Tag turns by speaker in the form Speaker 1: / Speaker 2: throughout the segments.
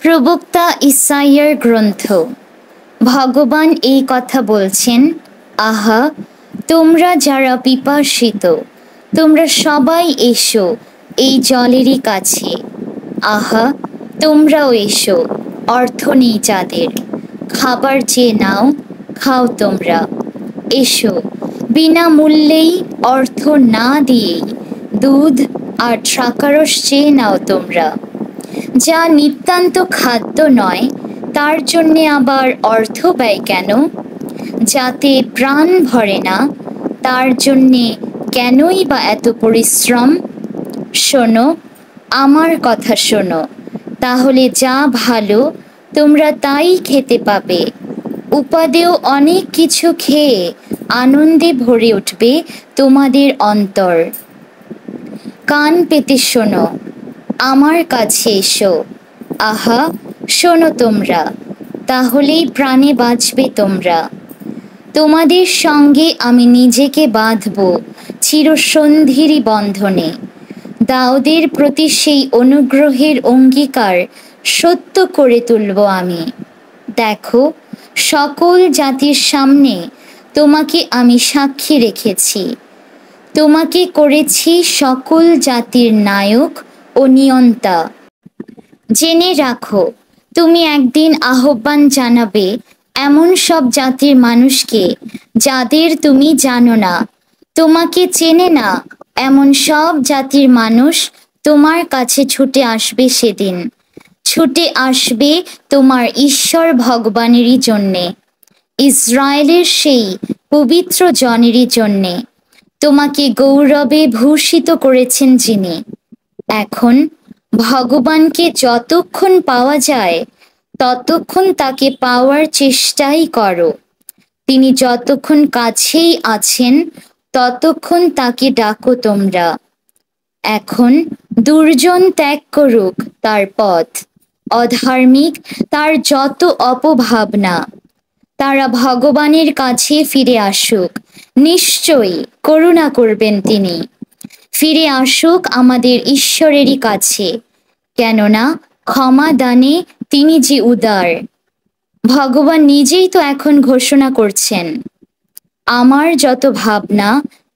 Speaker 1: প্রবক্তা ইসাইয়ার গ্রন্থ। ভগবান এই কথা বলছেন, আহা, তোমরা যারা পিপাসিত, তোমরা সবাই এসো এই জলেরই কাছে। আহা, তোমরাও এসো, অর্থ নেই যাদের, খাবার চেয়ে নাও, খাও তোমরা। এসো, বিনামূল্যেই, অর্থ না দিয়েই দুধ আর দ্রাক্ষারস চেয়ে নাও তোমরা। যা নিতান্ত খাদ্য নয়, তার জন্যে আবার অর্থ ব্যয় কেন? যাতে প্রাণ ভরে না, তার জন্যে কেনই বা এত পরিশ্রম? শোনো, আমার কথা শোনো, তাহলে যা ভালো তোমরা তাই খেতে পাবে। উপাদেয় অনেক কিছু খেয়ে আনন্দে ভরে উঠবে তোমাদের অন্তর। কান পেতে শোনো, আমার কাছে এসো। আহা, শোনো তোমরা, তাহলেই প্রাণে বাঁচবে তোমরা। তোমাদের সঙ্গে আমি নিজেকে বাঁধব চিরসন্ধির বন্ধনে। দাউদের প্রতি সেই অনুগ্রহের অঙ্গীকার সত্য করে তুলব আমি। দেখো, সকল জাতির সামনে তোমাকে আমি সাক্ষী রেখেছি। তোমাকে করেছি সকল জাতির নায়ক ও নিয়ন্তা। জেনে রাখো, তুমি একদিন আহ্বান জানাবে এমন সব জাতির মানুষকে যাদের তুমি জানো না, তোমাকে চেনে না। এমন সব জাতির মানুষ তোমার কাছে ছুটে আসবে সেদিন, ছুটে আসবে তোমার ঈশ্বর ভগবানেরই জন্যে, ইসরায়েলের সেই পবিত্র জনেরই জন্যে। তোমাকে গৌরবে ভূষিত করেছেন যিনি। এখন ভগবানকে যতক্ষণ পাওয়া যায় ততক্ষণ তাকে পাওয়ার চেষ্টাই করো। তিনি যতক্ষণ কাছেই আছেন ততক্ষণ তাকে ডাকো তোমরা। এখন দুর্জন ত্যাগ করুক তার পথ, অধার্মিক তার যত অপভাবনা। তারা ভগবানের কাছে ফিরে আসুক, নিশ্চয়ই করুণা করবেন তিনি। ফিরে আসুক আমাদের ঈশ্বরেরই কাছে, কেননা ক্ষমা দানে তিনি যে উদার। ভগবান নিজেই তো এখন ঘোষণা করছেন, আমার যত ভাবনা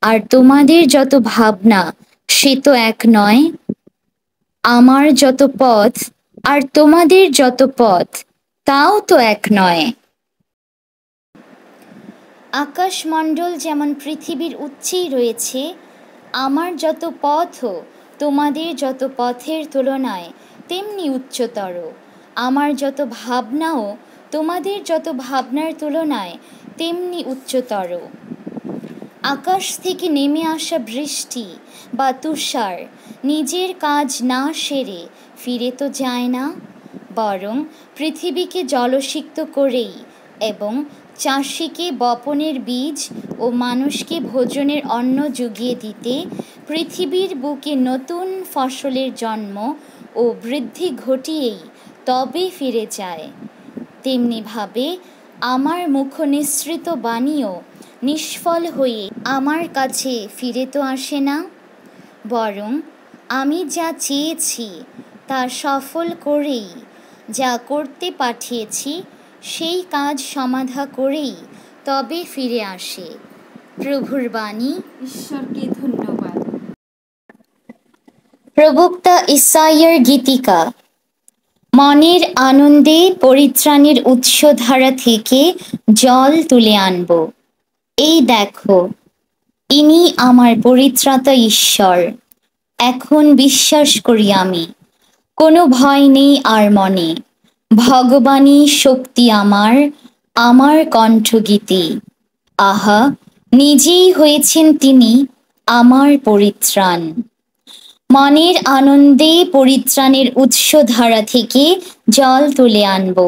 Speaker 1: আর তোমাদের যত ভাবনা সে তো এক নয়। আমার যত পথ আর তোমাদের যত পথ তাও তো এক নয়। আকাশমণ্ডল যেমন পৃথিবীর উচ্চেই রয়েছে, আমার যত পথও তোমাদের যত পথের তুলনায় তেমনি উচ্চতর। আমার যত ভাবনাও তোমাদের যত ভাবনার তুলনায় তেমনি উচ্চতর। আকাশ থেকে নেমে আসা বৃষ্টি বা তুষার নিজের কাজ না সেরে ফিরে তো যায় না, বরং পৃথিবীকে জলসিক্ত করেই এবং চাষিকে বপনের বীজ ও মানুষকে ভোজনের অন্ন জুগিয়ে দিতে, পৃথিবীর বুকে নতুন ফসলের জন্ম ও বৃদ্ধি ঘটিয়েই তবে ফিরে যায়। তেমনিভাবে আমার মুখ নিঃসৃত বাণীও নিষ্ফল হয়ে আমার কাছে ফিরে তো আসে না, বরং আমি যা চেয়েছি তা সফল করেই, যা করতে পাঠিয়েছি সেই কাজ সমাধা করেই তবে ফিরে আসে। প্রভুর বাণী। ঈশ্বরকে ধন্যবাদ। প্রবক্তা ইসাইয়ার গীতিকা। মনের আনন্দে পরিত্রাণের উৎসধারা থেকে জল তুলে আনব। এই দেখো, ইনি আমার পরিত্রাতা ঈশ্বর। এখন বিশ্বাস করি আমি, কোনো ভয় নেই আর মনে। ভগবানই শক্তি আমার, আমার কণ্ঠগীতি। আহা, নিজেই হয়েছেন তিনি আমার পরিত্রাণ। মনের আনন্দে পরিত্রাণের উৎসধারা থেকে জল তুলে আনব।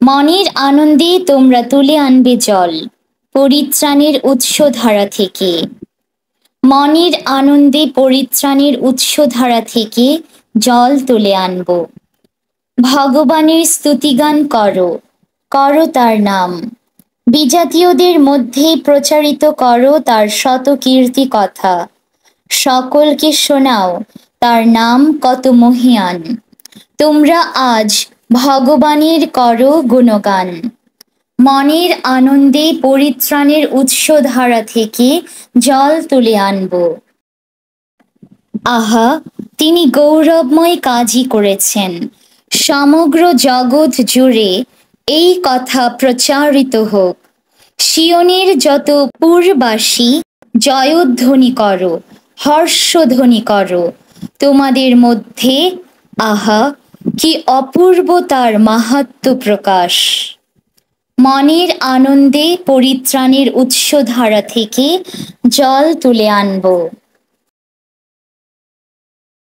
Speaker 1: মনের আনন্দে তোমরা তুলে আনবে জল পরিত্রাণের উৎসধারা থেকে। মনের আনন্দে পরিত্রাণের উৎসধারা থেকে জল তুলে আনব। ভগবানের স্তুতিগান করো, করো তার নাম। বিজাতীয়দের মধ্যে প্রচারিত করো তার শত কীর্তি কথা। সকলকে শোনাও তার নাম কত মহিয়ান। তোমরা আজ ভগবানের করো গুণগান। মনের আনন্দে পরিত্রাণের উৎসধারা থেকে জল তুলে আনব। আহা, তিনি গৌরবময় কাজই করেছেন। সমগ্র জগৎ জুড়ে এই কথা প্রচারিত হোক। সিয়নের যত পুরবাসী জয়ধ্বনি করো, হর্ষধ্বনি করো। তোমাদের মধ্যে আহা, কি অপূর্ব তার মাহাত্ম্য প্রকাশ। মনের আনন্দে পরিত্রাণের উৎসধারা থেকে জল তুলে আনব।